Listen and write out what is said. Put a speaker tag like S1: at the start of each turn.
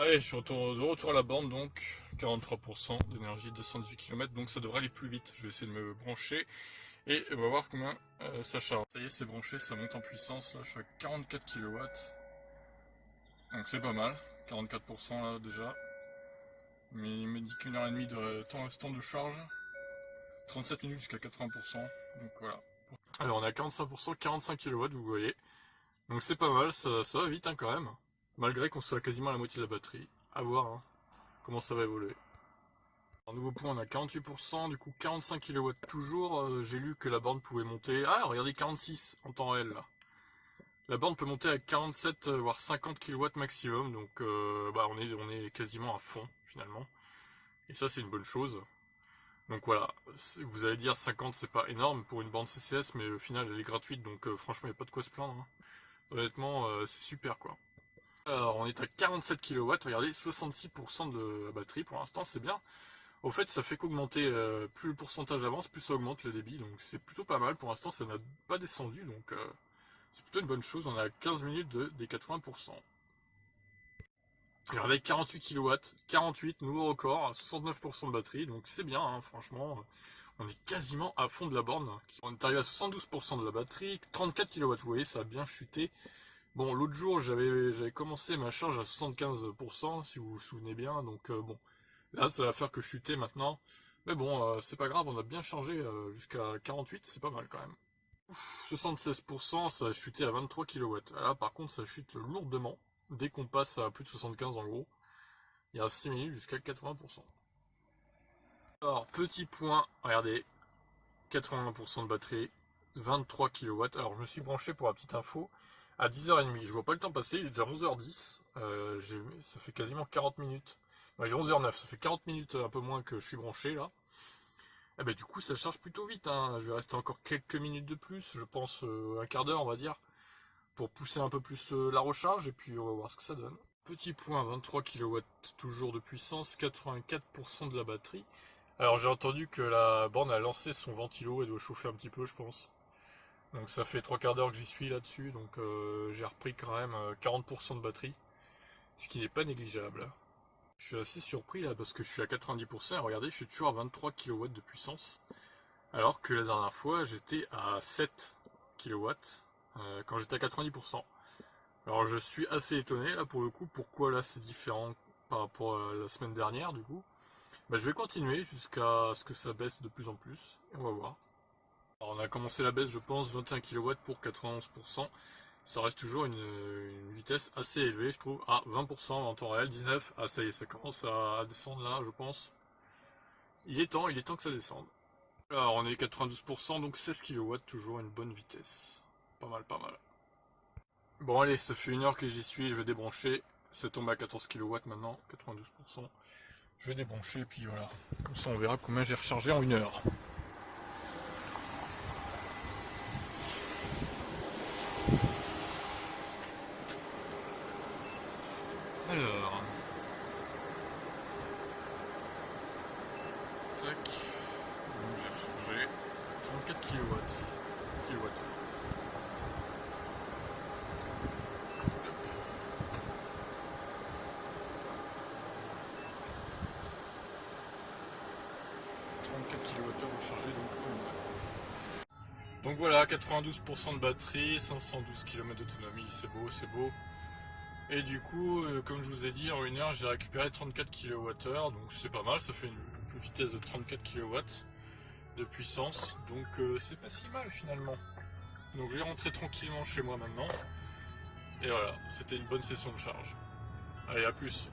S1: Allez, je suis de retour à la borne, donc 43% d'énergie, 218 km, donc ça devrait aller plus vite. Je vais essayer de me brancher et on va voir combien ça charge. Ça y est, c'est branché, ça monte en puissance. Là, je suis à 44 kW, donc c'est pas mal, 44% là déjà. Mais il me dit qu'une heure et demie de temps de charge, 37 minutes jusqu'à 80%, donc voilà. Alors on est à 45%, 45 kW, vous voyez. Donc c'est pas mal, ça va vite hein, quand même. Malgré qu'on soit quasiment à la moitié de la batterie. À voir hein, comment ça va évoluer. Un nouveau point, on a 48%, du coup 45 kW toujours. J'ai lu que la borne pouvait monter... Ah, regardez, 46 en temps réel là. La borne peut monter à 47 voire 50 kW maximum, donc on est quasiment à fond finalement. Et ça c'est une bonne chose. Donc voilà, vous allez dire 50 c'est pas énorme pour une borne CCS, mais au final elle est gratuite, donc franchement il n'y a pas de quoi se plaindre. Hein. Honnêtement c'est super quoi. Alors on est à 47 kW, regardez, 66% de la batterie pour l'instant, c'est bien. Au fait, ça fait qu'augmenter, plus le pourcentage avance, plus ça augmente le débit, donc c'est plutôt pas mal. Pour l'instant, ça n'a pas descendu, donc c'est plutôt une bonne chose. On a 15 minutes des 80%. Regardez, 48 kW, 48, nouveau record, 69% de batterie, donc c'est bien, hein, franchement. On est quasiment à fond de la borne. On est arrivé à 72% de la batterie, 34 kW, vous voyez, ça a bien chuté. Bon, l'autre jour, j'avais commencé ma charge à 75%, si vous vous souvenez bien, donc bon. Là, ça va faire que chuter maintenant. Mais bon, c'est pas grave, on a bien changé jusqu'à 48, c'est pas mal quand même. 76%, ça a chuté à 23 kW. Là, par contre, ça chute lourdement. Dès qu'on passe à plus de 75 en gros, il y a 6 minutes jusqu'à 80%. Alors, petit point, regardez, 81% de batterie, 23 kW. Alors, je me suis branché pour la petite info à 10h30. Je vois pas le temps passer, il est déjà 11h10. Ça fait quasiment 40 minutes. Il est 11h09, ça fait 40 minutes un peu moins que je suis branché là. Et ben, du coup, ça charge plutôt vite. Hein. Je vais rester encore quelques minutes de plus, je pense un quart d'heure, on va dire, pour pousser un peu plus la recharge. Et puis, on va voir ce que ça donne. Petit point, 23 kW toujours de puissance, 84% de la batterie. Alors, j'ai entendu que la borne a lancé son ventilo et doit chauffer un petit peu, je pense. Donc, ça fait 3 quarts d'heure que j'y suis là-dessus. Donc, j'ai repris quand même 40% de batterie, ce qui n'est pas négligeable. Je suis assez surpris là parce que je suis à 90% et regardez, je suis toujours à 23 kW de puissance. Alors que la dernière fois, j'étais à 7 kW quand j'étais à 90%. Alors je suis assez étonné là pour le coup, pourquoi là c'est différent par rapport à la semaine dernière du coup. Bah, je vais continuer jusqu'à ce que ça baisse de plus en plus et on va voir. Alors on a commencé la baisse je pense, 21 kW pour 91%. Ça reste toujours une vitesse assez élevée, je trouve. Ah, 20% en temps réel, 19. Ah, ça y est, ça commence à descendre là, je pense. Il est temps que ça descende. Alors, on est 92%, donc 16 kW, toujours une bonne vitesse. Pas mal, pas mal. Bon, allez, ça fait une heure que j'y suis, je vais débrancher. Ça tombe à 14 kW maintenant, 92%. Je vais débrancher, et puis voilà. Comme ça, on verra combien j'ai rechargé en une heure. Alors, tac. Donc j'ai rechargé 34 kW. Kilowattheure. Stop. 34 kWh rechargé donc en une heure. Donc voilà, 92% de batterie, 512 km d'autonomie, c'est beau, c'est beau. Et du coup, comme je vous ai dit, en une heure, j'ai récupéré 34 kWh, donc c'est pas mal, ça fait une vitesse de 34 kW de puissance, donc c'est pas si mal finalement. Donc je vais rentrer tranquillement chez moi maintenant, et voilà, c'était une bonne session de charge. Allez, à plus.